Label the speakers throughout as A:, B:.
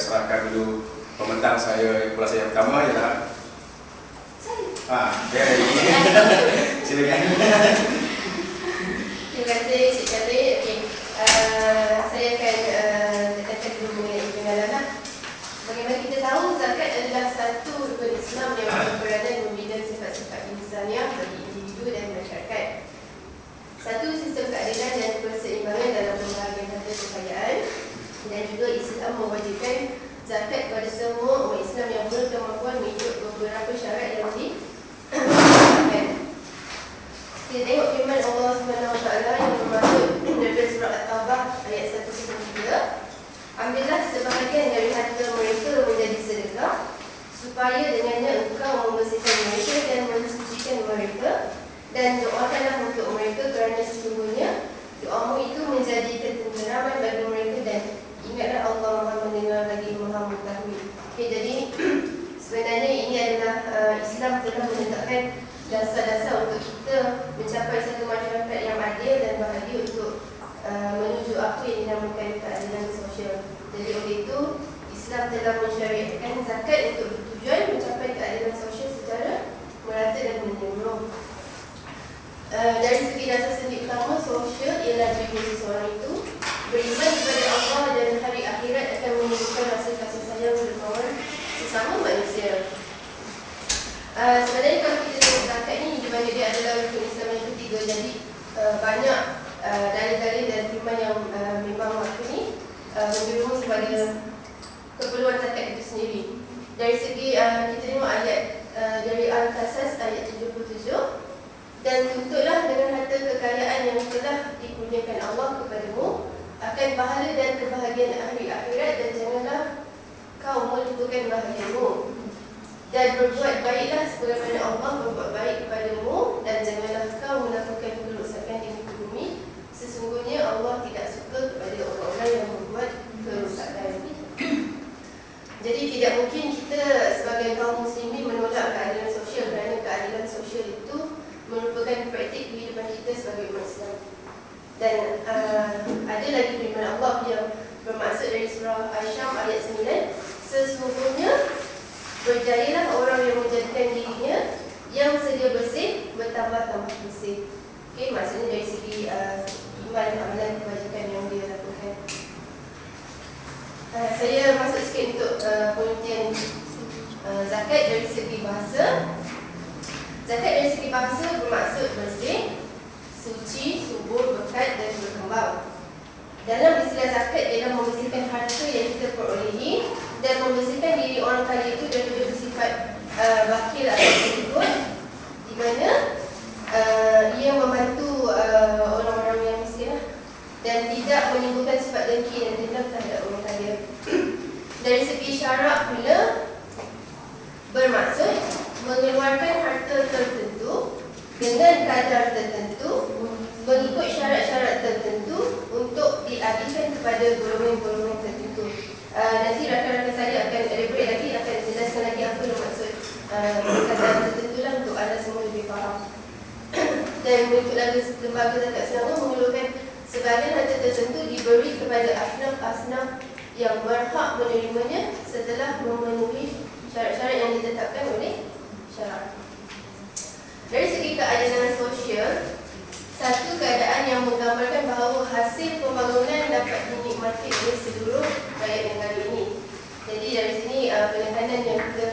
A: serahkan dulu pembentang saya, kepala saya yang pertama ialah dia silakan.
B: Terima kasih Cik Khalid. Okay. Saya akan tekankan dulu mengenai pengalaman. Bagaimana kita tahu zakat adalah satu rukun Islam yang berperanan membina sifat-sifat insaniah bagi individu dan masyarakat. Satu, sistem keadilan dan perseimbangan dalam pembahagian harta kekayaan, dan juga Islam mewajibkan zakat kepada semua umat Islam yang berkemampuan mengikut beberapa syarat yang ditetapkan. Kita tengok firman Allah SWT yang bermaksud daripada surah At-Taubah ayat 103. Ambillah sebahagian dari harta mereka menjadi sedekah, supaya dengannya engkau membersihkan mereka dan mensucikan mereka, dan doakanlah untuk mereka kerana sesungguhnya doamu itu menjadi ketenteraman bagi mereka, dan ingatlah Allah Maha mendengar lagi Maha mengetahui. Okay, jadi sebenarnya ini adalah Islam telah menetapkan dasar-dasar untuk kita mencapai satu masyarakat yang adil dan bahagia untuk menuju apa yang dinamakan keadilan sosial. Jadi oleh itu Islam telah mensyariatkan zakat untuk bertujuan mencapai keadilan sosial secara merata dan menyeluruh. Dari segi dasar sendi utama sosial ialah jiwa seseorang itu beriman kepada Allah dan hari akhirat akan menimbulkan rasa kasih sayang dermawan sesama manusia. Sebenarnya kalau kita tengok zakat ni, di mana dia adalah rukun Islam yang ketiga, jadi banyak dalil-dalil dan firman yang memang waktu ni menjerumus kepada keperluan zakat itu sendiri. Dari segi kita tengok ayat dari Al-Qasas ayat 77, dan tuntutlah dengan harta kekayaan yang telah dikurniakan Allah kepadamu akan pahala dan kebahagiaan hari akhirat, dan janganlah kau melupakan bahagiamu, dan berbuat baiklah sebagaimana Allah berbuat baik kepadamu, dan janganlah kau melakukan kerosakan di muka bumi, sesungguhnya Allah tidak suka kepada orang-orang yang membuat kerosakan. Jadi tidak mungkin kita sebagai kaum muslimin menolak keadilan sosial, kerana keadilan sosial itu merupakan praktik kehidupan kita sebagai umat Islam. Dan ada lagi firman Allah yang bermaksud dari surah Al-Syam ayat 9, sesungguhnya berjayalah orang yang menjadikan dirinya yang sedia bersih bertambah-tambah bersih. Okay, maksudnya dari segi iman, amalan, kebajikan yang dia lakukan. Saya masuk sikit untuk pengertian zakat dari segi bahasa. Zakat dari segi bahasa bermaksud bersih, suci, subur, berkat dan berkembang. Dalam istilah zakat ialah membersihkan harta yang kita perolehi dan membersihkan diri orang kaya itu daripada bersifat bakil atau berikut, di mana ia membantu orang-orang yang miskin dan tidak menimbulkan sifat dengki dan dendam terhadap orang kaya. Dari segi syarak pula bermaksud mengeluarkan harta tertentu dengan kadar tertentu mengikut syarat-syarat tertentu untuk dialihkan kepada golongan-golongan tertentu. Nanti rakan-rakan saya akan elaborate lagi, akan jelaskan lagi apa yang maksud kadar tertentu lah untuk anda semua lebih faham. Dan untuk lembaga zakat Selangor mengeluarkan sebahagian harta tertentu diberi kepada asnaf-asnaf yang berhak menerimanya setelah memenuhi syarat-syarat yang ditetapkan oleh syarak. Dari segi keadilan sosial, satu keadaan yang menggambarkan bahawa hasil pembangunan dapat dinikmati oleh seluruh rakyat negara ini. Jadi dari sini penekanan yang kita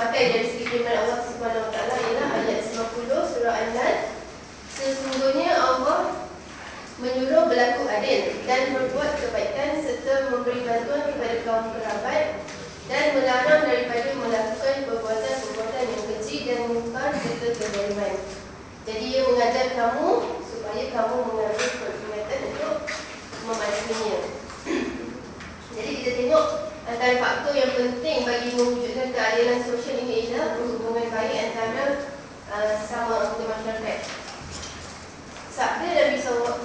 B: pakai dari segi firman Allah SWT ialah ayat 90 surah An-Nahl. Sesungguhnya Allah menyuruh berlaku adil dan berbuat kebaikan serta memberi bantuan kepada kaum kerabat, dan melarang daripada melakukan perbuatan-perbuatan yang keji dan mungkar serta kezaliman. Jadi ia mengajar kamu supaya kamu mengambil peringatan untuk mematuhinya. Jadi kita tengok antara faktor yang penting bagi mewujudkan keadilan sosial ini ialah hubungan baik antara sesama anggota masyarakat. Sabda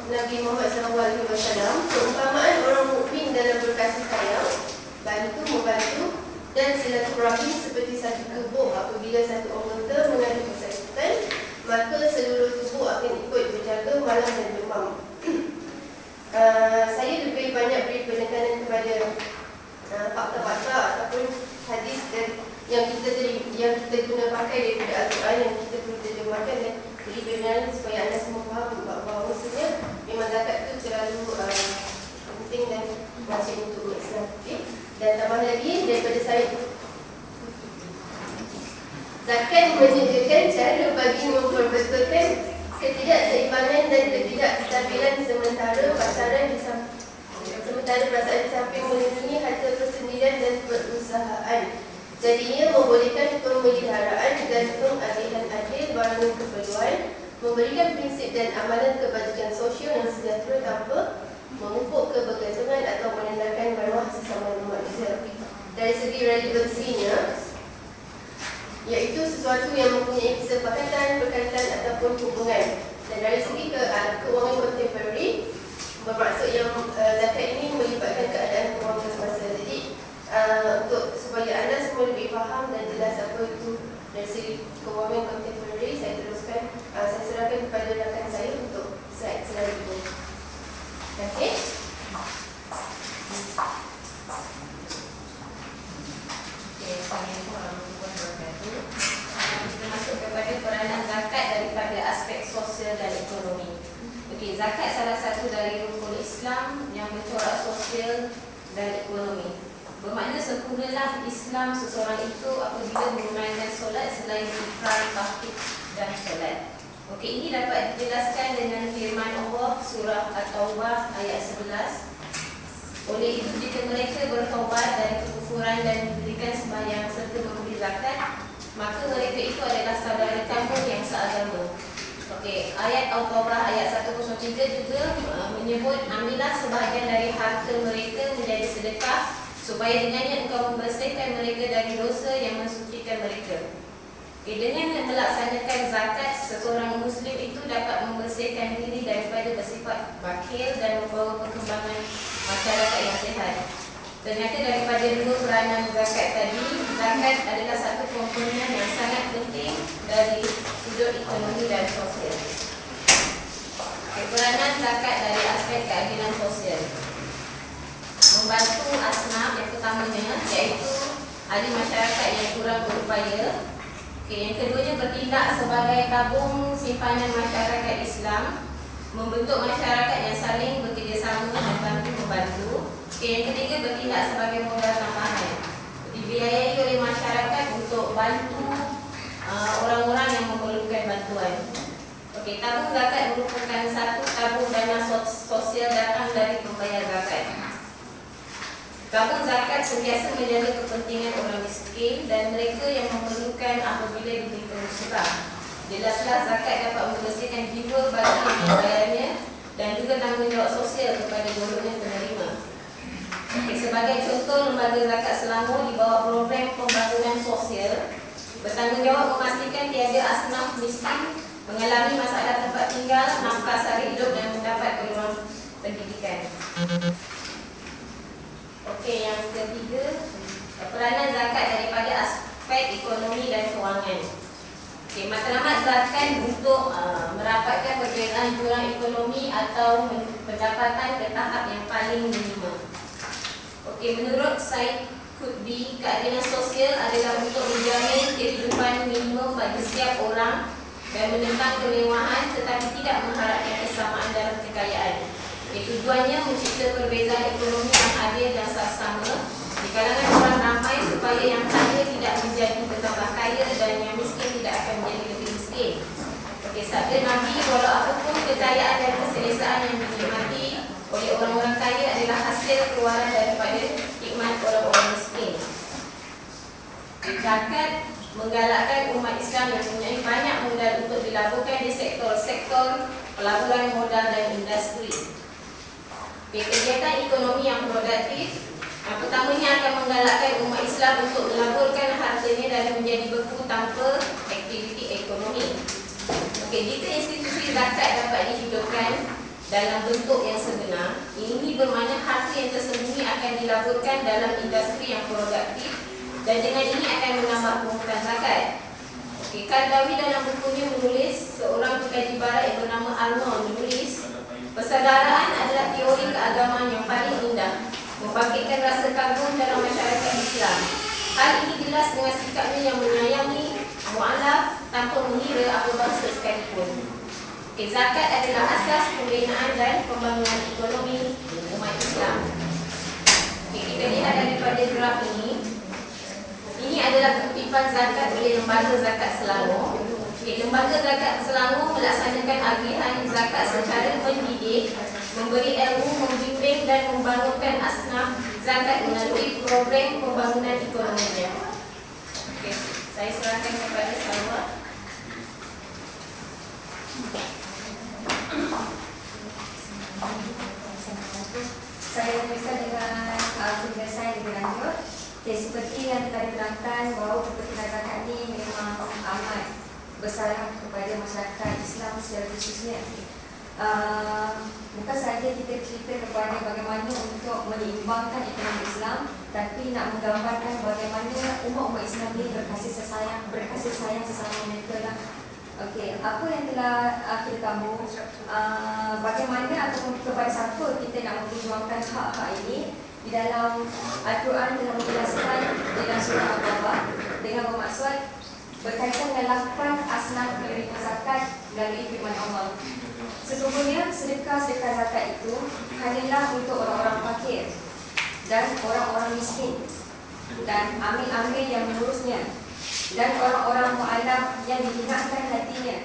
B: Nabi Muhammad SAW, keumpamaan orang mukmin dalam berkasih sayang, bantu-membantu dan silaturahim seperti satu gebuk. Apabila satu anggota mengadu kesakitan, maka seluruh tubuh akan ikut berjaga malam dan demam. Saya lebih banyak beri penekanan kepada fakta-fakta yang kita guna pakai daripada Al-Quran yang kita perlu terjemahkan dan beri kebenaran supaya anda semua faham bahawa maksudnya memang zakat itu terlalu penting dan wajib untuk umat Islam. Okay? Dan tambah lagi daripada saya, zakat menunjukkan cara bagi memperbetulkan ketidakseimbangan dan ketidakstabilan sementara perasaan di samping melindungi harta persendirian dan perusahaan. Jadinya membolehkan pemeliharaan dan pengadilan adil barang keperluan, memberikan prinsip dan amalan kebajikan sosial yang sejahtera tanpa memupuk kebergantungan atau menandakan maruah sesama manusia. Dari segi relevansinya, iaitu sesuatu yang mempunyai kesepakatan, berkaitan ataupun hubungan. Dan dari segi keuangan kontemporari, bermaksud yang zakat ini melibatkan keadaan keuangan semasa. Jadi supaya anda semua lebih faham dan jelas apa itu dari segi keuangan kontemporari, saya teruskan, saya serahkan kepada rakan saya untuk slide selanjutnya. Okey. Assalamualaikum warahmatullahi wabarakatuh. Kita masuk kepada peranan zakat daripada aspek sosial dan ekonomi. Okey, zakat salah satu dari rukun Islam yang bercorak sosial dan ekonomi. Bermakna sempurnalah Islam seseorang itu apabila menunaikan solat selain ikrar, tauhid dan solat. Okey, ini dapat dijelaskan dengan firman Allah surah At-Taubah ayat 11. Oleh itu, jika mereka bertaubat dari kekufuran dan mendirikan sembahyang serta memberi zakat, maka mereka itu adalah saudara kamu yang seagama. Okey, ayat Al-Taubah ayat 103 juga menyebut, ambillah sebahagian dari harta mereka menjadi sedekah, supaya dengannya engkau membersihkan mereka dari dosa yang mensucikan mereka. Okay, dengan melaksanakan zakat, seseorang Muslim itu dapat membersihkan diri daripada bersifat bakhil dan membawa perkembangan masyarakat yang sihat. Ternyata daripada dua peranan zakat tadi, zakat adalah satu komponen yang sangat penting dari sudut ekonomi dan sosial. Okay, peranan zakat dari aspek keadilan sosial. Membantu asnaf yang pertamanya, iaitu ahli masyarakat yang kurang berupaya. Okay, yang keduanya bertindak sebagai tabung simpanan masyarakat Islam, membentuk masyarakat yang saling bekerjasama dan bantu-membantu. Okay, yang ketiga bertindak sebagai modal tambahan, dibiayai oleh masyarakat untuk bantu orang-orang yang memerlukan bantuan. Okay, tabung zakat merupakan satu tabung dana sosial datang dari pembayar zakat. Tabung zakat sentiasa menjaga kepentingan orang miskin dan mereka yang memerlukan apabila diminta musibah. Jelaslah zakat dapat membersihkan jiwa bagi yang membayarnya dan juga tanggungjawab sosial kepada golongan penerima. Sebagai contoh, lembaga zakat Selangor di bawah program pembangunan sosial bertanggungjawab memastikan tiada asnaf miskin mengalami masalah tempat tinggal, nafkah sehari hidup dan mendapat peluang pendidikan. Okey, yang ketiga, peranan zakat daripada aspek ekonomi dan kewangan. Okey, matlamat zakat untuk merapatkan perbezaan jurang ekonomi atau pendapatan ke tahap yang paling minimum. Okey, menurut Said Qutbi, keadilan sosial adalah untuk menjamin kehidupan minimum bagi setiap orang dan menentang kemewahan tetapi tidak mengharapkan kesamaan dalam kekayaan. Tujuannya mencipta perbezaan ekonomi yang adil dan sama di kalangan orang ramai supaya yang kaya tidak menjadi bertambah kaya dan yang miskin tidak akan menjadi lebih miskin. Okey, sabda Nabi, walau apapun kekayaan dan keselesaan yang dinikmati oleh orang-orang kaya adalah hasil keluaran daripada hikmat orang-orang miskin. Zakat menggalakkan umat Islam yang mempunyai banyak modal untuk dilaburkan di sektor-sektor pelaburan modal dan industri. Kegiatan ekonomi yang produktif pertamanya akan menggalakkan umat Islam untuk melaburkan hartanya dan menjadi beku tanpa aktiviti ekonomi. Okey, jika institusi zakat dapat dihidupkan dalam bentuk yang sebenar, ini bermakna harta yang tersembunyi akan dilaburkan dalam industri yang produktif dan dengan ini akan menambah pungutan zakat. Okey, Qardawi dalam bukunya menulis, seorang pengkaji barat yang bernama Arnold menulis, persaudaraan adalah teori keagamaan yang paling indah, membangkitkan rasa kagum dalam masyarakat Islam. Hal ini jelas dengan
C: dengan sikapnya yang menyayangi, mu'alaf tanpa mengira apa bangsa sekalipun. Zakat adalah asas pembinaan dan pembangunan ekonomi umat Islam. Kita lihat daripada graf ini. Ini adalah kutipan zakat oleh Lembaga Zakat Selangor. Lembaga Zakat Selangor melaksanakan agihan zakat secara mendidik, memberi ilmu, membimbing dan membangunkan asnaf zakat melalui program pembangunan ekonominya. Okey, saya serahkan kepada Salwa.
D: Saya teruskan dengan tugas saya lebih lanjut. Seperti yang telah diterangkan bahawa kepentingan zakat ini memang amat besar kepada masyarakat Islam secara khususnya. Bukan sahaja kita cerita kepada bagaimana untuk menyeimbangkan ekonomi Islam, tapi nak menggambarkan bagaimana umat Islam ini berkasih sayang sesama mereka lah. Okey, apa yang telah kita tahu, bagaimana ataupun kepada siapa kita nak memperjuangkan hak-hak ini. Di dalam Al-Quran telah menjelaskan dalam surah Al-Baqarah dengan bermaksud berkaitan dengan 8 asnaf penerima zakat melalui firman Allah. Sesungguhnya sedekah-sedekah zakat itu hanyalah untuk orang-orang fakir dan orang-orang miskin dan amil-amil yang mengurusnya dan orang-orang mu'alaf yang dihinakan hatinya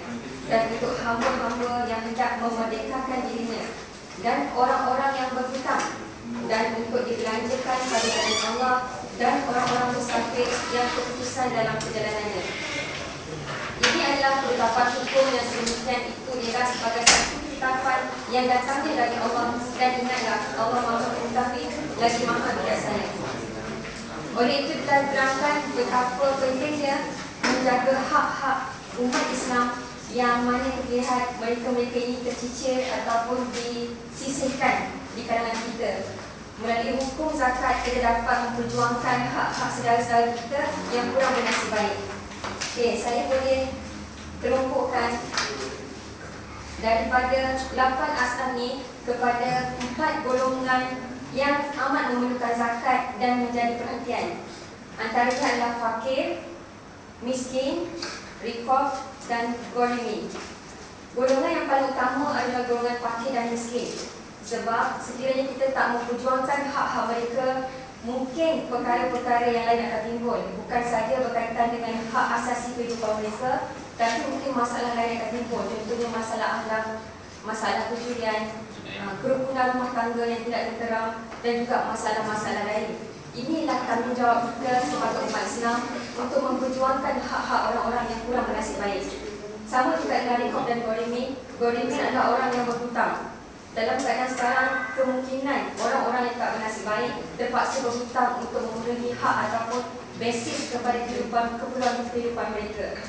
D: dan untuk hamba-hamba yang hendak memerdekakan dirinya dan orang-orang yang berhutang dan untuk dibelanjakan pada jalan Allah dan orang-orang musafir yang keputusan dalam perjalanannya. Ini adalah ketetapan hukum yang sedemikian itu ialah sebagai satu ketetapan yang datangnya dari Allah, dan ingatlah Allah Maha Mengetahui lagi Maha Bijaksana. Oleh itu telah diterangkan betapa pentingnya menjaga hak-hak umat Islam yang mana dilihat mereka-mereka ini tercicir ataupun disisihkan di kalangan kita. Melalui hukum zakat kita dapat memperjuangkan hak-hak saudara-saudara kita yang kurang bernasib baik. Okey, saya boleh kelompokkan daripada 8 asnaf ni kepada 4 golongan yang amat memerlukan zakat dan menjadi perhatian. Antaranya adalah fakir, miskin, riqab dan gharimin. Golongan yang paling utama adalah golongan fakir dan miskin. Sebab sekiranya kita tak memperjuangkan hak-hak mereka, mungkin perkara-perkara yang lain akan timbul. Bukan saja berkaitan dengan hak asasi kehidupan mereka, tapi mungkin masalah lain akan timbul. Contohnya masalah akhlak, masalah pencurian, kerukunan rumah tangga yang tidak terterang, dan juga masalah-masalah lain. Inilah tanggungjawab kita sebagai umat Islam untuk memperjuangkan hak-hak orang-orang yang kurang bernasib baik. Sama juga dengan riqab dan gharimin. Gharimin adalah orang yang berhutang. Dalam keadaan sekarang, kemungkinan orang-orang yang tak bernasib baik terpaksa berhutang untuk memenuhi hak ataupun basis kepada keperluan kehidupan mereka.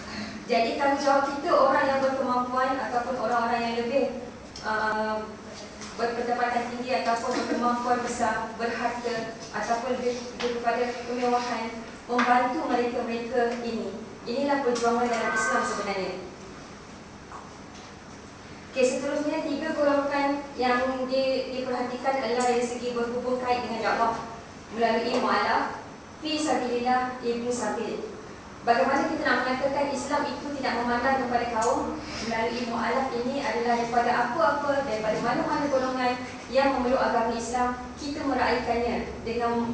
D: Jadi tanggungjawab kita, orang yang berkemampuan ataupun orang-orang yang lebih berpendapatan tinggi ataupun berkemampuan besar, berharta ataupun lebih kepada kemewahan, membantu mereka-mereka ini. Inilah perjuangan dalam Islam sebenarnya. Okey, seterusnya 3 golongan yang diperhatikan adalah dari segi berhubung kait dengan dakwah melalui mu'alaf, fi sabilillah, ibnu sabil. Bagaimana kita nak mengatakan Islam itu tidak memandang kepada kaum? Melalui mu'alaf ini adalah daripada apa-apa, daripada mana-mana golongan yang memeluk agama Islam, kita meraihkannya dengan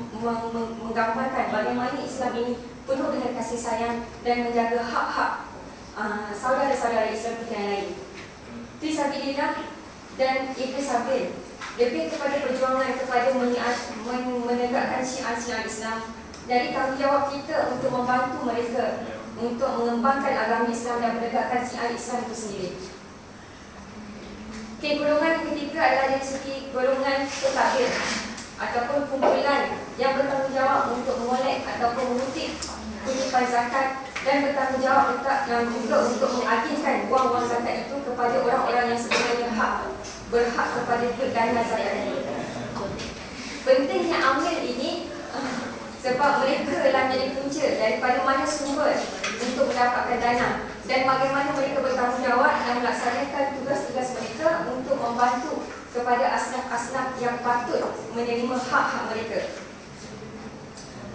D: menggambarkan bagaimana Islam ini penuh dengan kasih sayang dan menjaga hak-hak saudara-saudara Islam kita yang lain. Fi sabilillah dan ibnu sabil lebih kepada perjuangan kepada menegakkan syiar-syiar Islam. Dari tanggungjawab kita untuk membantu mereka untuk mengembangkan agama Islam dan menegakkan syiar Islam itu sendiri. Okey, golongan ketiga adalah dari segi golongan pentadbir ataupun kumpulan yang bertanggungjawab untuk mengolek ataupun mengutip kutipan zakat dan bertanggungjawab juga untuk mengagihkan wang-wang zakat itu kepada orang-orang yang sebenarnya berhak kepada dana zakat ini. Pentingnya amil ini sebab mereka telah menjadi punca daripada mana sumber untuk mendapatkan dana dan bagaimana mereka bertanggungjawab dan melaksanakan tugas-tugas mereka untuk membantu kepada asnaf-asnaf yang patut menerima hak-hak mereka.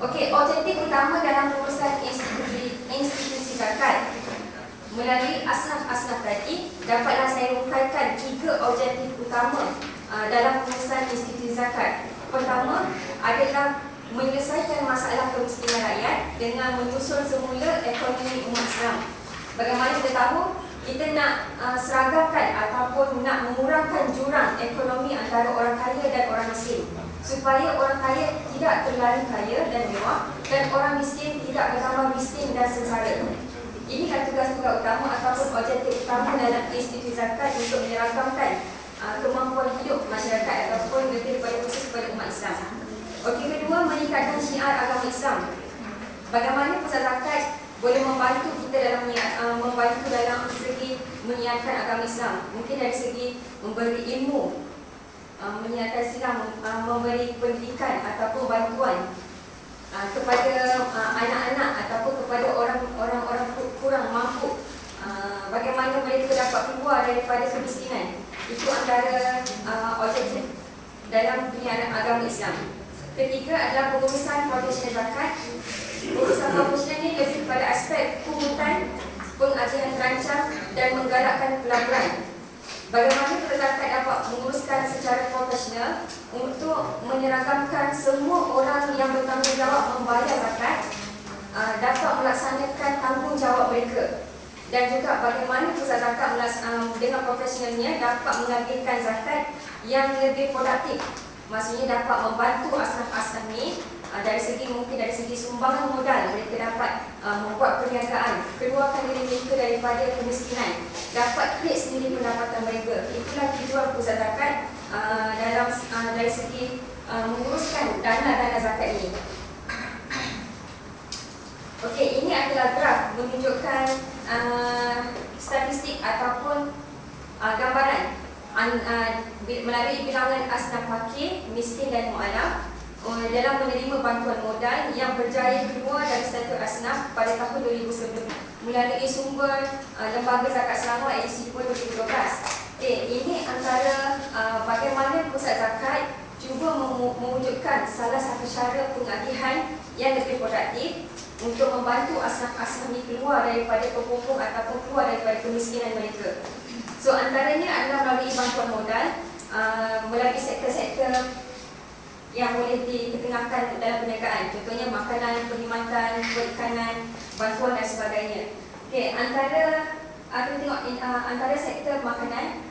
D: Okey, objektif utama dalam pengurusan institusi zakat melalui asnaf-asnaf tadi dapatlah saya uraikan 3 objektif utama dalam pengurusan institusi zakat. Pertama adalah menyelesaikan masalah kemiskinan rakyat dengan menyusun semula ekonomi umat Islam. Bagaimana kita tahu, kita nak seragamkan ataupun nak mengurangkan jurang ekonomi antara orang kaya dan orang miskin, supaya orang kaya tidak terlalu kaya dan mewah dan orang miskin tidak bertambah miskin dan sengsara. Inilah tugas-tugas utama ataupun objektif utama dalam institusi zakat untuk menyeragamkan kemampuan hidup masyarakat ataupun lebih daripada khusus kepada umat Islam. Okey, kedua, meningkatkan syiar agama Islam. Bagaimana pusat zakat boleh membantu kita dalam membantu dalam segi menyiarkan agama Islam? Mungkin dari segi memberi ilmu, menyiarkan Islam, memberi pendidikan ataupun bantuan kepada anak-anak ataupun kepada orang-orang kurang mampu, bagaimana mereka dapat keluar daripada kemiskinan. Itu antara objektif dalam penyiaran agama Islam. Ketiga adalah pengurusan profesional zakat. Pengurusan profesional ini lebih kepada aspek pungutan, pengajian terancang dan menggalakkan pelaburan. Bagaimana kita zakat dapat menguruskan secara profesional untuk menyeragamkan semua orang yang bertanggungjawab membayar zakat dapat melaksanakan tanggungjawab mereka, dan juga bagaimana pusat zakat dengan profesionalnya dapat mengambilkan zakat yang lebih produktif. Maksudnya dapat membantu asnaf-asnaf ni dari segi mungkin dari segi sumbangan modal, mereka dapat membuat perniagaan, keluarkan diri mereka daripada kemiskinan, dapat create sendiri pendapatan mereka. Itulah tujuan pusat zakat dalam dari segi menguruskan dana-dana zakat ini. Okey, ini adalah graf menunjukkan statistik ataupun gambaran melalui bilangan asnaf fakir, miskin dan mu'alaf dalam menerima bantuan modal yang berjaya keluar dari status asnaf pada tahun 2011 melalui sumber Lembaga Zakat Selangor edisi 2012. Okay, ini antara bagaimana pusat zakat cuba mewujudkan salah satu cara pengagihan yang lebih produktif untuk membantu asnaf-asnaf ini keluar daripada kepupung ataupun keluar daripada kemiskinan mereka. So antaranya adalah melalui bantuan modal, melalui sektor-sektor yang boleh diketengahkan dalam perniagaan, contohnya makanan, perkhidmatan, perikanan, bantuan dan sebagainya. Okey, antara kita tengok antara sektor makanan,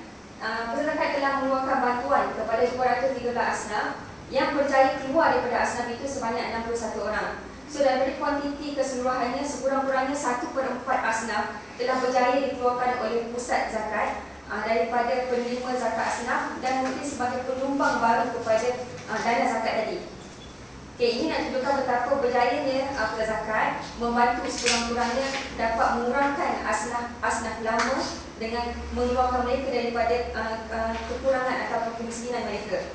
D: pusat zakat telah mengeluarkan bantuan kepada 213 asnaf yang berjaya keluar daripada asnaf itu sebanyak 61 orang. So daripada kuantiti keseluruhannya, sekurang-kurangnya 1/4 asnaf telah berjaya dikeluarkan oleh pusat zakat daripada penerima zakat asnaf dan mungkin sebagai penyumbang baru kepada dana zakat tadi. Okey, ini nak tunjukkan betapa berjayanya pusat zakat membantu sekurang-kurangnya dapat mengurangkan asnaf lama dengan mengeluarkan mereka daripada kekurangan atau kemiskinan mereka.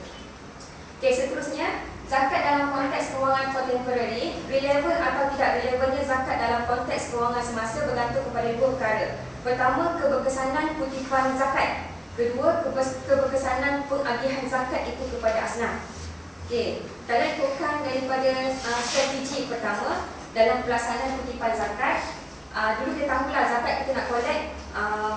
D: Okey, seterusnya, zakat dalam konteks kewangan contemporary, relevan atau tidak relevannya zakat dalam konteks kewangan semasa bergantung kepada 2 perkara. Pertama, keberkesanan kutipan zakat. Kedua, keberkesanan pengagihan zakat itu kepada asnaf. Okey, kalau ikutkan daripada strategi pertama dalam pelaksanaan kutipan zakat, dulu kita tahulah zakat kita nak collect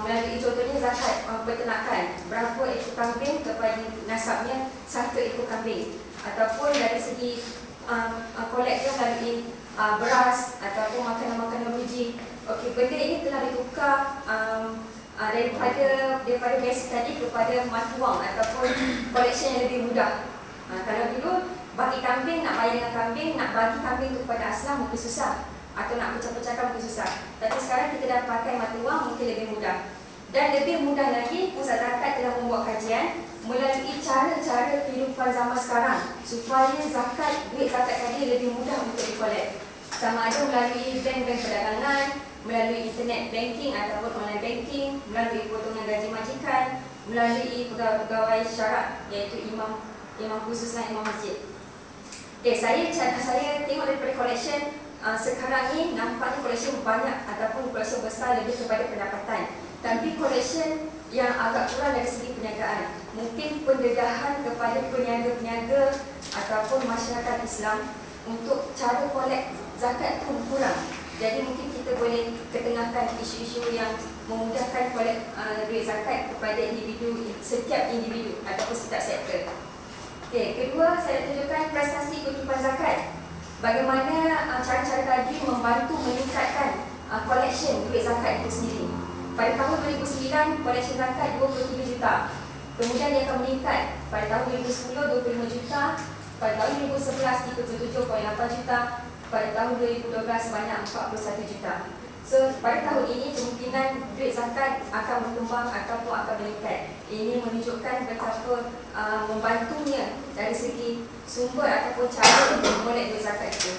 D: melalui contohnya zakat peternakan, berapa ekor kambing kepada nasabnya 1 ekor kambing, ataupun dari segi collect melalui beras ataupun makanan-makanan biji. Okey, benda ini telah ditukar daripada basic tadi kepada matuang ataupun collection yang lebih mudah. Kalau dulu bagi kambing, nak bayar dengan kambing, nak bagi kambing itu kepada asnaf mungkin susah, atau nak pecah-pecahkan mungkin susah. Tapi sekarang kita dah pakai matuang, mungkin lebih mudah. Dan lebih mudah lagi, pusat zakat telah membuat kajian melalui cara-cara kehidupan zaman sekarang supaya duit zakat tadi lebih mudah untuk dikolek. Sama ada melalui bank-bank perdagangan, melalui internet banking ataupun online banking, melalui potongan gaji majikan, melalui pegawai syarat iaitu imam khusus dan imam masjid. Okay, saya tengok daripada collection sekarang ni nampaknya collection banyak ataupun collection besar lebih kepada pendapatan. Tapi collection yang agak kurang dari segi perniagaan. Mungkin pendedahan kepada peniaga-peniaga ataupun masyarakat Islam untuk cara kolek zakat tu kurang. Jadi mungkin kita boleh ketengahkan isu-isu yang memudahkan kolek duit zakat kepada individu, setiap individu ataupun setiap sektor. Okey, kedua saya tunjukkan prestasi kutipan zakat. Bagaimana cara-cara tadi membantu meningkatkan collection duit zakat itu sendiri. Pada tahun 2009, collection zakat 27 juta. Kemudian dia akan meningkat pada tahun 2010, 25 juta. Pada tahun 2011, 37.8 juta. Pada tahun 2012, sebanyak 41 juta. So, pada tahun ini kemungkinan duit zakat akan berkembang ataupun akan meningkat. Ini menunjukkan betapa membantunya dari segi sumber ataupun cara untuk memolek duit zakat itu.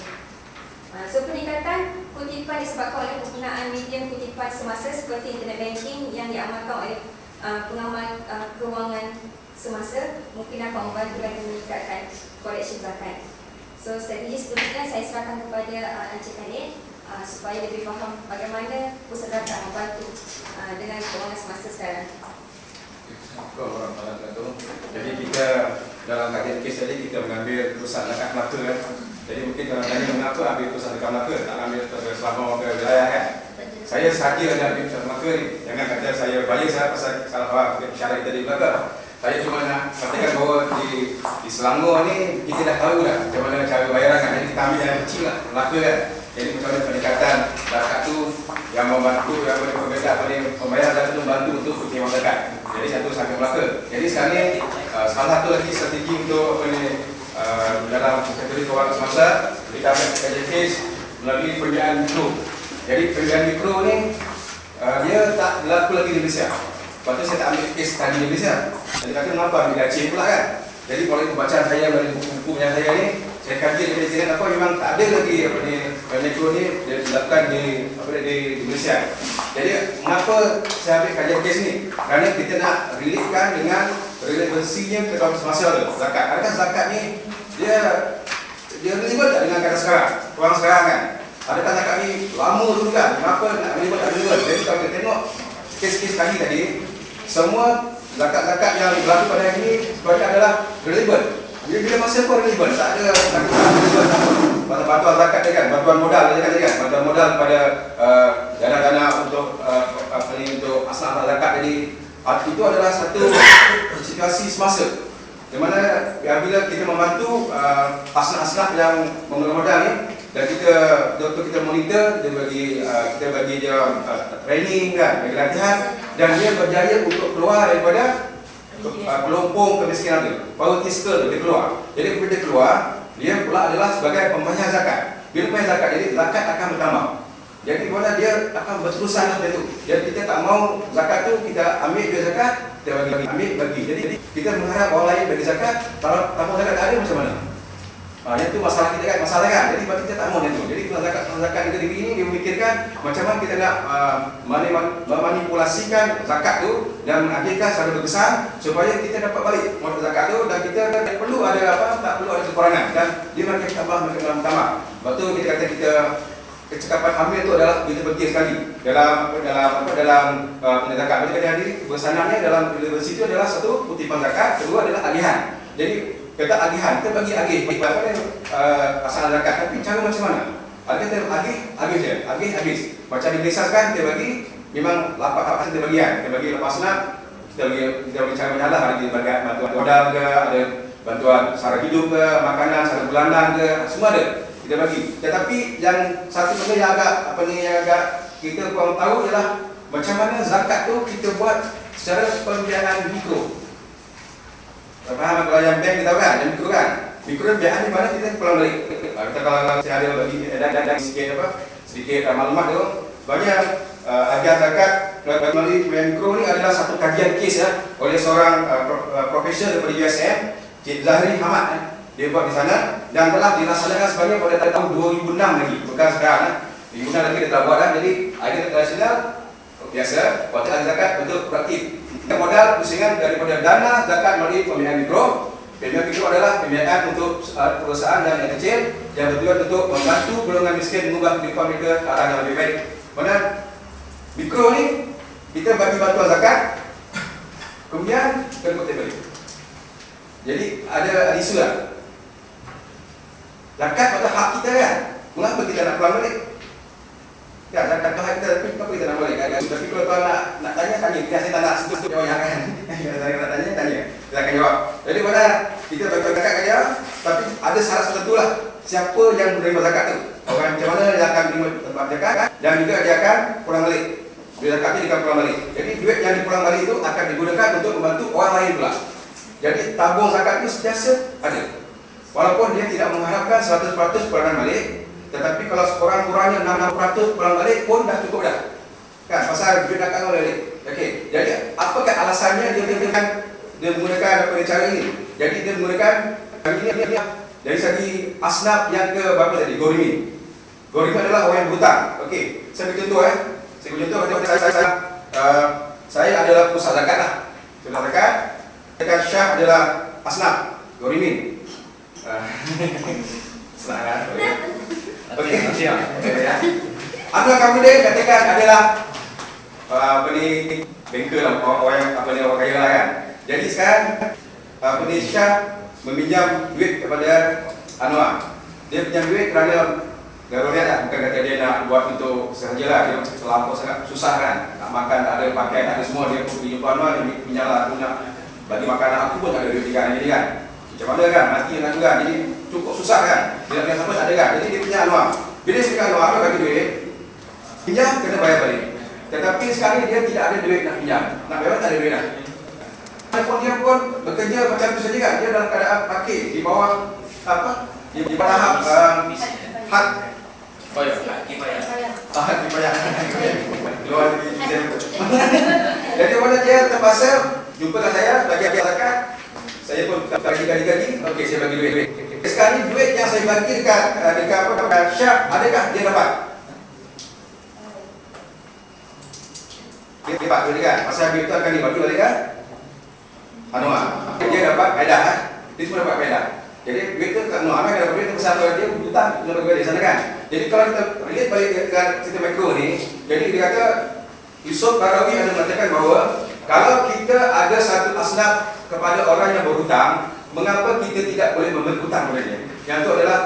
D: So, peningkatan kutipan disebabkan oleh penggunaan medium kutipan semasa seperti internet banking yang diamalkan oleh pengamal kewangan semasa mungkin akan membantu dan meningkatkan collection zakat. So, strategi seterusnya saya serahkan kepada Encik Khalid supaya lebih faham bagaimana pusat zakat membantu dengan kewangan semasa sekarang.
A: Jadi kita dalam kajian kes tadi kita mengambil pusat zakat Melaka kan. Jadi mungkin kalau tanya mengapa ambil pusat zakat Melaka, tak ambil Selangor ke wilayah kan. Saya sahaja ada ambil pusat Melaka ni. Jangan kata saya bias pasal salah faham syarat kita di belakang. Saya cuma nak katakan bahawa di Selangor ni kita dah tahu dah macam mana cara bayaran kan. Jadi kita ambil yang kecil lah, Melaka kan. Jadi macam mana peningkatan zakat tu yang membantu, yang boleh berbeza pada pembayaran zakat tu membantu untuk kutipan zakat. Jadi satu sampai Melaka. Jadi sekarang ni salah satu lagi strategi untuk apa ni dalam kategori kewangan semasa kita ambil kajian kes melalui pembiayaan mikro. Jadi pembiayaan mikro ni dia tak berlaku lagi di Malaysia. Lepas tu saya tak ambil kes tadi di Malaysia. Jadi kata mengapa ambil Aceh pula kan. Jadi kalau pembacaan saya melalui buku-buku yang saya ni, saya kaji dari sini apa memang tak ada lagi apa ni mikro ni dia dilakukan di apa di Malaysia. Jadi mengapa saya ambil kajian kes ni? Kerana kita nak relatekan dengan relevansinya ke tahun semasa tu zakat. Adakah zakat ni dia relevan tak dengan kata sekarang? Orang sekarang kan. Adakah zakat ni lama tu kan? Mengapa nak relevan tak relevan? Jadi kalau kita tengok kes-kes tadi semua zakat-zakat yang berlaku pada hari ini sebenarnya adalah relevan. Bila masa pun relevan, tak ada relevan apa. Bantuan zakat dia kan, bantuan modal dia kan, bantuan modal kepada dana-dana untuk apa ni untuk asnaf zakat. Jadi itu adalah satu situasi semasa di mana bila kita membantu asnaf-asnaf yang memerlukan modal ni dan kita monitor, kita bagi dia training kan, bagi latihan dan dia berjaya untuk keluar daripada kelompok kemiskinan tu, poverty circle tu dia keluar. Jadi bila dia keluar, dia pula adalah sebagai pembayar zakat. Bila pembayar zakat, jadi zakat akan bertambah. Jadi mana dia akan berterusan macam tu. Jadi kita tak mau zakat tu kita ambil dia zakat, kita ambil bagi. Jadi kita mengharap orang lain bagi zakat, kalau tanpa zakat tak ada macam mana? Yang tu masalah kita kan, masalah kan. Jadi kita tak mau yang tu. Jadi kalau zakat negeri ini dia memikirkan macam mana kita nak memanipulasikan zakat tu dan menagihkan secara besar supaya kita dapat balik modal zakat tu dan kita tak perlu ada tak perlu ada kekurangan dan dia makin tambah makin tambah. Sebab tu kita kata kecekapan hamil tu adalah kita penting sekali dalam zakat. Macam kata tadi bersanarnya dalam relevansi itu adalah satu kutipan zakat, kedua adalah agihan. Jadi kata agihan, kita bagi agih asal zakat, tapi cara macam mana? Ada kita agih je, agih habis. Macam di Malaysia kan kita bagi memang lapak kita bagian, kita bagi lepas nak, kita bagi cara menyalah, ada bagi bantuan modal ke, ada bantuan sara hidup ke, makanan, sara bulanan ke, semua ada kita bagi. Tetapi yang satu benda yang agak kita kurang tahu ialah macam mana zakat tu kita buat secara pembiayaan mikro. Faham kalau yang bank kita tahu kan, yang mikro kan. Mikro pembiayaan di mana kita pulang balik. Kita kalau saya ada bagi dan sedikit maklumat tu, sebenarnya agihan zakat melalui pembiayaan mikro ni adalah satu kajian kes oleh seorang profesor daripada USM, Cik Zahri Hamad. Dia buat di sana dan telah dilaksanakan sebenarnya pada tahun 2006 lagi, bukan sekarang. 2006 lagi dia telah buat Jadi agihan internasional biasa, waktu ahli zakat untuk praktik. Kita modal pusingan daripada dana zakat melalui pembiayaan mikro. Pembiayaan mikro adalah pembiayaan untuk perusahaan dan yang kecil yang bertujuan untuk membantu golongan miskin mengubah kehidupan mereka ke arah yang lebih baik. Mana mikro ni kita bagi bantuan zakat, kemudian kita kutip balik. Jadi ada isu lah. Zakat pada hak kita kan. Mengapa kita nak pulang balik? Kan zakat tu hak kita, tapi kenapa kita nak balik kan? Tapi kalau tuan nak tanya, kita saya tak nak sebut jawab yang kan. Saya nak tanya. Kita akan jawab. Jadi mana kita bagi zakat kat dia, tapi ada syarat tertentu lah. Siapa yang menerima zakat tu? Orang macam mana yang akan menerima tempat zakat dan juga dia akan pulang balik. Duit zakatnya dia akan pulang balik. Jadi duit yang dipulang balik itu akan digunakan untuk membantu orang lain pula. Jadi tabung zakat itu sentiasa ada. Walaupun dia tidak mengharapkan 100% pulangan balik, tetapi kalau sekurang-kurangnya 60% pulang balik pun dah cukup dah. Kan pasal duit zakat balik. Okey. Jadi apakah alasannya dia menggunakan apa cara ini? Jadi dia menggunakan ini dari segi asnaf yang ke berapa tadi? Gorimin. Gorimin adalah orang yang berhutang. Okey. Saya beri contoh Saya beri contoh saya adalah pusat zakat lah. Pusat zakat. Zakat Syah adalah asnaf. Gorimin. Senang okey. Abdul Kamudin katakan adalah banker lah, orang orang kaya lah kan. Jadi sekarang Syah meminjam duit kepada Anwar. Dia pinjam duit kerana darurat lah, bukan kata dia nak buat untuk sahajalah. Dia terlampau sangat susah kan, nak makan tak ada, pakai tak ada, semua dia pergi jumpa Anwar, dia pinjam lah, aku nak bagi makanan aku pun tak ada duit kan, jadi kan macam mana kan, mati nak juga, jadi cukup susah kan, dia nak siapa tak ada kan, jadi dia pinjam Anwar. Bila dia pinjam Anwar, Anwar bagi duit, pinjam kena bayar balik. Tetapi sekarang dia tidak ada duit nak pinjam, nak bayar tak ada duit lah. Dia pun bekerja macam tu saja kan, dia dalam keadaan fakir di bawah apa? Di bawah hak kifayah. Keluar jadi mana dia terpaksa jumpalah saya bagi zakat. Saya pun bagi gaji. Okey, saya bagi duit. Sekarang ni duit yang saya bagi dekat Syah, adakah dia dapat? Dia dapat duit kan? Pasal duit tu akan dibagi balik kan? Anwar. Dia dapat faedah Dia semua dapat faedah. Jadi duit tu kat Anwar kan dapat duit tu besar dia hutang dia bagi balik sana kan. Jadi kalau kita relate balik dengan sistem makro ni, jadi dia kata Yusof Qaradawi ada mengatakan bahawa kalau kita ada satu asnaf kepada orang yang berhutang, mengapa kita tidak boleh memberi hutang kepada dia? Yang itu adalah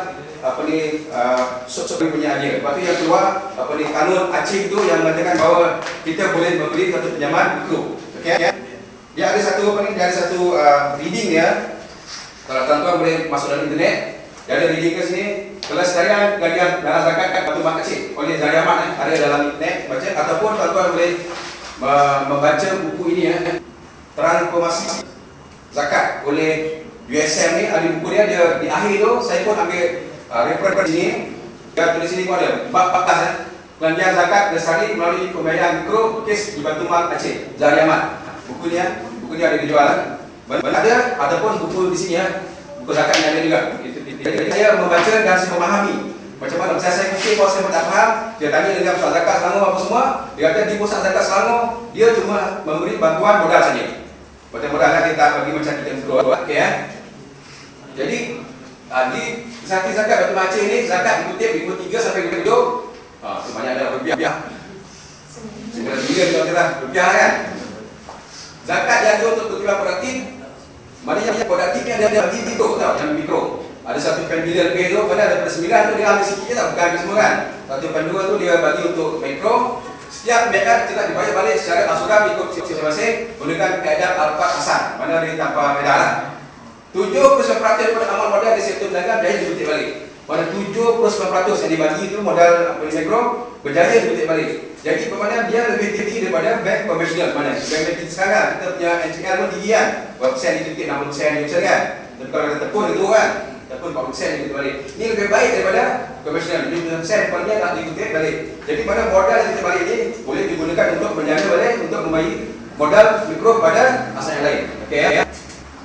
A: sok-sok punya dia. Lepas tu yang keluar kanun Aceh itu yang mengatakan bahawa kita boleh memberi satu pinjaman mikro. Okey. Dia ada satu reading dia. Kalau tuan-tuan boleh masuk dalam internet, dia ada reading ke sini. Kelas harian gajian dalam zakat kat Batu Mak Kecil oleh Zahri Ahmad ada dalam internet baca, ataupun tuan-tuan boleh membaca buku ini Transformasi Zakat oleh USM ni. Ada buku dia di akhir tu saya pun ambil reference sini. Dia tulis sini pun ada bab 14 pelantian zakat dasari melalui pembayaran mikro kes di Batu Mak Aceh, Zahri Ahmad. Buku ni ada dijual ada ataupun buku di sini buku zakat yang ada juga. Jadi saya membaca dan saya memahami macam mana. Misalnya saya fikir kalau saya pun tak faham, dia tanya dengan pusat zakat Selangor apa semua, dia kata di pusat zakat Selangor dia cuma memberi bantuan modal saja. Macam modal kan, dia tak bagi macam kita mikro. Okey Jadi di Pusat Zakat Batu Mak Aceh ni zakat dikutip minggu 3 sampai minggu 7. Tu banyak dah rupiah. 9 bilion kalau rupiah kan. Zakat yang untuk kebutuhan produktif, maknanya produktif ni ada bagi mikro tau, yang mikro. Ada 1.2 bilion lebih tu, pada daripada 9 tu dia ambil sikit je tau, bukan ambil semua kan. 1.2 tu dia bagi untuk mikro. Setiap mereka kita dibayar balik secara asuran ikut masing-masing menggunakan kaedah Al-Fat Hasan, mana dia tanpa beda lah. 70% pada amal modal di sektor dagang berjaya dikutip balik. Pada 70% yang dibagi itu modal mikro berjaya dikutip balik. Jadi bermakna dia lebih tinggi daripada bank konvensional. Mana bank kita sekarang kita punya NCL pun tinggi kan, berapa persen dikutip, 60% dikutip kan. Tapi kalau kita tepun itu kan, tepun 40% dikutip balik. Ini lebih baik daripada konvensional. 50% paling tak dikutip balik. Jadi mana modal yang dikutip balik ini boleh digunakan untuk menjaga balik, untuk membagi modal mikro pada asal yang lain. Okey ya.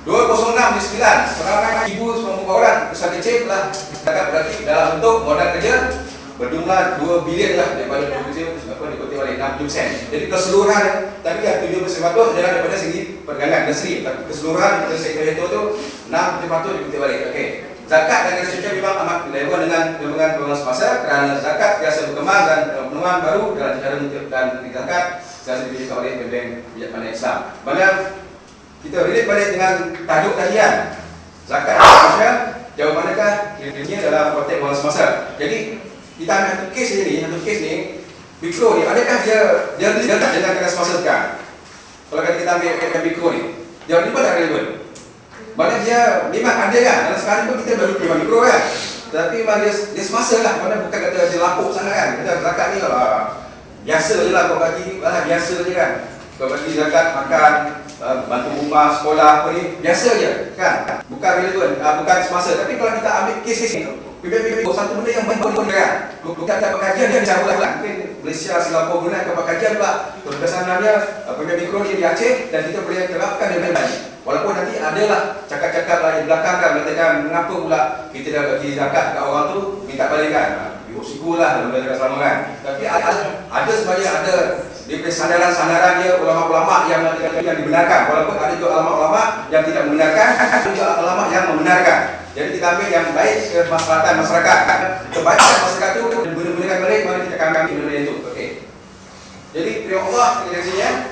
A: 206 di 9 sekarang 1,090 orang besar kecil telah zakat produktif dalam bentuk modal kerja berjumlah 2 bilion lah daripada produksi dikutip balik 60%. Jadi keseluruhan tadi yang 70% adalah daripada segi perdagangan industri, tapi keseluruhan dari sektor itu tu 60% dikutip balik. Okey. Zakat dan kesehatan memang amat relevan dengan perkembangan semasa kerana zakat biasa berkembang dan penemuan baru dalam cara mengutip dan zakat biasa diberikan oleh bank bijaksana Islam. Mana kita relate balik dengan tajuk kajian zakat Indonesia jauh manakah dirinya dalam konteks orang semasa. Jadi kita ambil satu kes ni, mikro ni, adakah dia tak dengan keadaan semasa sekarang? Kalau kita ambil mikro ni, jauh ni pun tak relevan. Maknanya dia memang ada kan, dalam sekarang pun kita baru terima mikro kan. Tapi memang dia semasa lah, maknanya bukan kata dia lapuk sangat kan. Kata zakat ni biasa je lah kau bagi, biasa je kan. Kau bagi zakat, makan, bantu rumah, sekolah apa ni, biasa je kan. Bukan relevan, bukan semasa. Tapi kalau kita ambil kes ni, satu benda yang baik kan. Bukan tak kajian dia bisa ulang. Mungkin Malaysia, Singapura, Brunei akan kajian pula. Kesanannya PBB mikro dia di Aceh dan kita boleh terapkan dia baik. Walaupun nanti adalah cakap-cakap lain belakang kan, mengatakan mengapa pula kita dah bagi zakat kat orang tu minta balik kan. Siku lah dalam belajar selama kan. Tapi ada sebenarnya ada di sandaran-sandaran dia ulama-ulama yang dibenarkan. Walaupun ada juga ulama-ulama yang tidak membenarkan, ada juga ulama yang membenarkan. Jadi kita ambil yang baik kemaslahatan masyarakat. Kebaikan masyarakat tu benar-benar balik, mari kita akan ambil benda itu. Okey. Jadi terima Allah kepada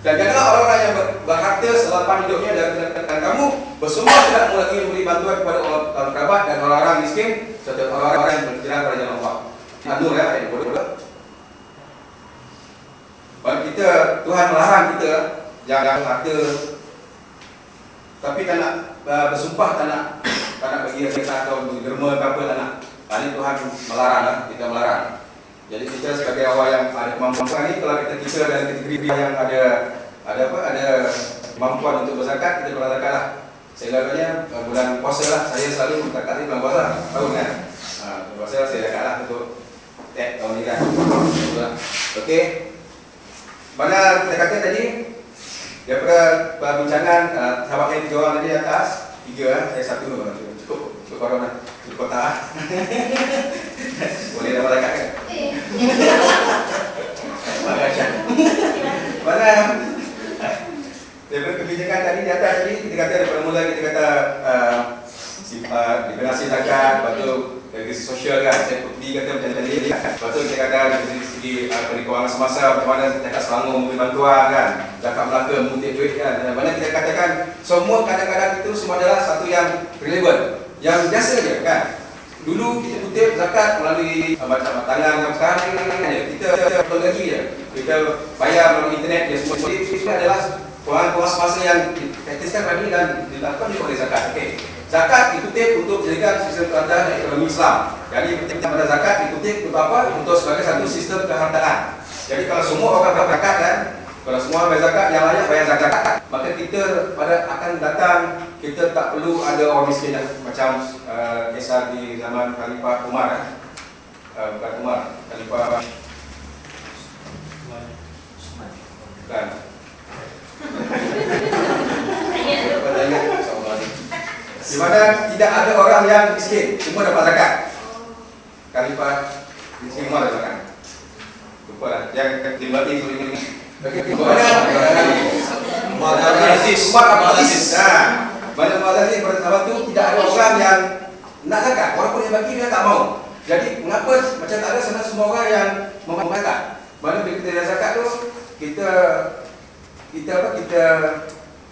A: dan janganlah orang-orang yang berharta selepas hidupnya dan kamu bersumpah tidak lagi memberi bantuan kepada orang kerabat dan orang-orang miskin serta orang-orang yang berhijrah kepada jalan Allah. An-Nur ya, ayat 22. Bagi kita, Tuhan melarang kita jangan harta, tapi tak nak bersumpah, tak nak bagi kita atau derma ke apa, tak nak. Ini Tuhan melarang lah, kita melarang. Jadi kita sebagai orang yang ada kemampuan ni, kalau kita dan kategori yang ada kemampuan untuk berzakat, kita berzakat lah. Selalunya bulan puasa lah, saya selalu berzakat di bulan puasa tahun kan. Puasa saya zakat lah untuk tahun ni kan. Okey. Mana kita kata tadi daripada perbincangan sahabat saya 3 orang tadi atas, 3 saya 1 cukup orang lah, cukup kota. Boleh dapat zakat kan? Mana daripada kebijakan tadi di atas tadi kita kata daripada mula kita kata diberi zakat, lepas tu dari segi sosial kan, saya pergi kata macam tadi, lepas tu kita kata dari segi keuangan semasa, macam mana zakat Selangor memberi bantuan kan, zakat Melaka mengutip duit kan, mana kita katakan semua kadang-kadang itu semua adalah satu yang relevan, yang biasa je kan. Dulu kita kutip zakat melalui macam tangan, sekarang kita lagi je, kita bayar melalui internet je semua. Ini adalah kewangan semasa yang dikatakan tadi dan dilakukan oleh zakat. Okey. Zakat dikutip untuk menjadikan sistem kehartaan ekonomi Islam. Jadi kita pada zakat dikutip untuk apa? Untuk sebagai satu sistem kehartaan. Jadi kalau semua orang bayar zakat kan, kalau semua bayar zakat, yang layak bayar zakat, maka kita pada akan datang, kita tak perlu ada orang miskin macam kisah di zaman Khalifah Umar bukan Umar, Khalifah bukan. Di mana tidak ada orang yang miskin, semua dapat zakat. Khalifah miskin Umar dapat zakat. Lupa lah, yang dimati itu ini. Umar Abdul Aziz. Mana Umar Abdul Aziz pada zaman itu tidak ada orang yang nak zakat. Walaupun yang bagi dia tak mau. Jadi mengapa macam tak ada sana semua orang yang mau zakat? Mana bila kita ada zakat tu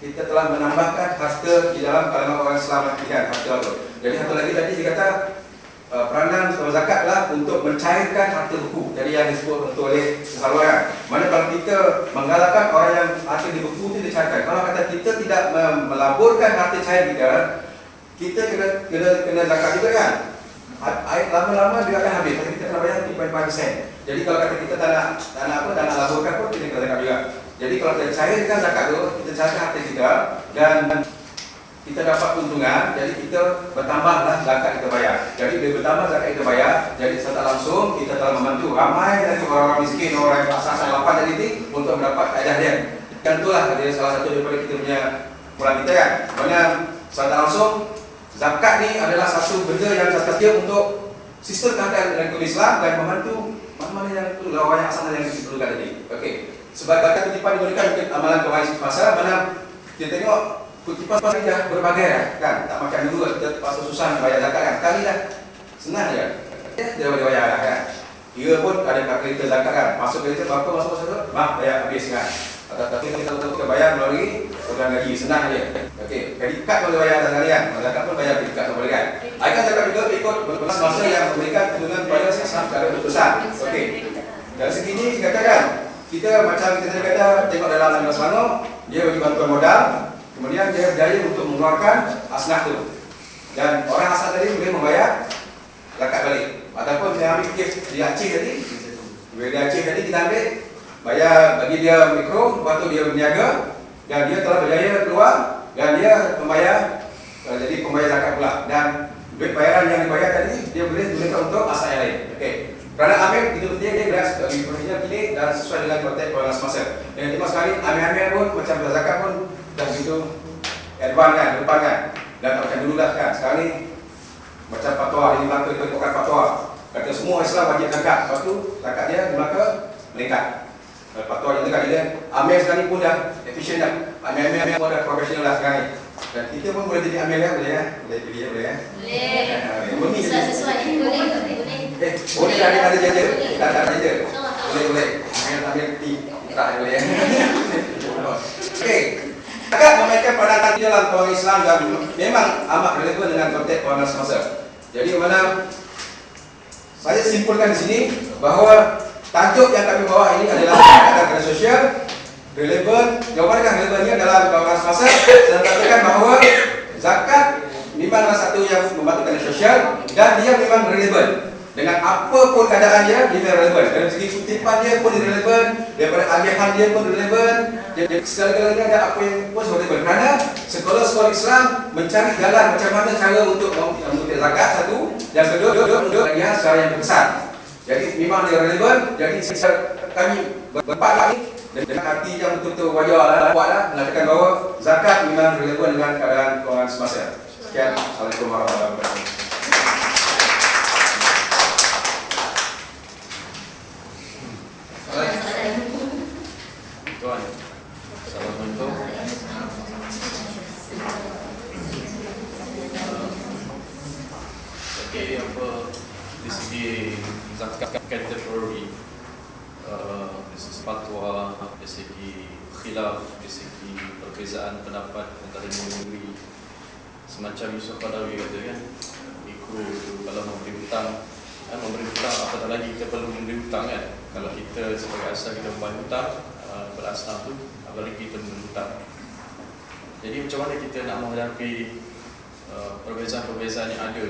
A: kita telah menambahkan harta di dalam kalangan orang Islam kan, harta tu. Jadi satu lagi tadi dia kata peranan zakatlah untuk mencairkan harta buku. Jadi yang disebut oleh kesaluran. Mana kalau kita menggalakkan orang yang harta di buku itu dicairkan. Kalau kata kita tidak melaburkan harta cair kita kena zakat juga kan. Lama-lama dia akan habis. Tapi kita kena bayar 3.5%. Jadi kalau kata kita tak nak laburkan pun kita kena zakat juga. Jadi kalau kita cairkan zakat tu, kita cairkan harta kita dan kita dapat keuntungan, jadi kita bertambahlah zakat kita bayar. Jadi bila bertambah zakat kita bayar, jadi secara langsung kita telah membantu ramai dari orang-orang miskin, orang yang asal lapan tadi ni untuk mendapat kaedah dia. Dan itulah dia salah satu daripada kita punya pulang kita kan. Mana secara langsung zakat ni adalah satu benda yang setia untuk sistem keadaan ekonomi Islam dan membantu mana-mana yang itu orang yang asal yang diperlukan tadi. Okey. Sebagai zakat kutipan diberikan untuk amalan kewajiban pasar, mana kita tengok kutipan pasar dah berbagai kan, tak macam dulu kita pasal susah bayar zakat kan. Kali dah senang je. Dia boleh bayar kan. Dia pun ada kalkulator zakat kan. Masuk kereta berapa masuk satu? Bayar habis kan. Tapi kita bayar melalui program gaji, senang je. Okey, kredit kad boleh bayar sekalian. Zakat pun bayar kredit kad boleh kan. Akan zakat juga ikut belas masa yang memberikan keuntungan kepada asnaf secara berterusan. Okey. Dari segi ini dikatakan kita macam kita tadi kata tengok dalam Lambat Selangor, dia bagi bantuan modal, kemudian dia berjaya untuk mengeluarkan asnaf tu. Dan orang asal tadi boleh membayar zakat balik. Ataupun saya ambil kes di Aceh tadi, di Aceh tadi kita ambil bayar bagi dia mikro, lepas tu dia berniaga dan dia telah berjaya keluar dan dia membayar jadi pembayar zakat pula. Dan duit bayaran yang dibayar tadi dia boleh digunakan untuk asal yang lain. Okey. Kerana amil itu dia jelas bagi profesional kini dan sesuai dengan konteks pengelolaan semasa. Dan terima sekali amil-amil pun macam zakat pun dah begitu advance kan, depan kan. Dan tak macam dulu dah kan. Sekarang ni macam fatwa di Melaka itu ikutkan fatwa. Kata semua Islam wajib zakat. Lepas tu zakat dia di Melaka meningkat. Fatwa yang dekat dia amil sekarang ni pun dah efisien dah. Amil-amil pun dah profesional dah sekarang ni. Dan kita pun boleh jadi amil ya, boleh ya? Boleh pilih ya, boleh ya?
C: Boleh. Sesuai. Boleh.
A: Boleh ada jaja. Ada jaja. Boleh. Ambil tak boleh ya. Okey. Zakat memainkan peranan dalam kewangan Islam dan memang amat relevan dengan konteks kewangan semasa. Jadi mana saya simpulkan di sini bahawa tajuk yang kami bawa ini adalah zakat dan sosial relevan. Jawapan relevannya dalam kewangan semasa dan katakan bahawa zakat memanglah satu yang membantu kewangan sosial dan dia memang relevan. Dengan apa pun keadaan dia relevan. Dari segi kutipan dia pun relevan, daripada agihan dia pun relevan. Jadi segala-galanya ada apa yang pun relevan. Kerana sekolah-sekolah Islam mencari jalan macam mana cara untuk mengutip zakat satu, dan kedua untuk bagian secara yang besar. Jadi memang dia relevan. Jadi kami berempat lagi dengan hati yang betul-betul wajar kuatlah mengatakan bahawa zakat memang relevan dengan keadaan kewangan semasa. Sekian. Assalamualaikum warahmatullahi wabarakatuh.
E: Tuan, Assalamualaikum. Okey, apa di segi zakat kategori, di segi fatwa, dari segi khilaf, dari segi perbezaan pendapat antara negeri, semacam Yusuf Qadawi kata kan, ikut kalau memberi hutang, apatah lagi kita perlu memberi hutang kan. Kalau kita sebagai asal kita membayar hutang berasnaf tu, apalagi kita memberi hutang. Jadi macam mana kita nak menghadapi perbezaan-perbezaan yang ada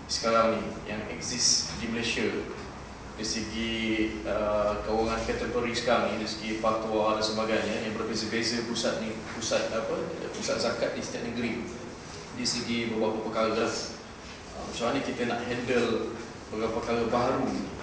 E: sekarang ni yang exist di Malaysia dari segi kewangan kategori sekarang ni, dari segi fatwa dan sebagainya yang berbeza-beza pusat zakat di setiap negeri di segi beberapa perkara. Macam mana kita nak handle beberapa perkara baru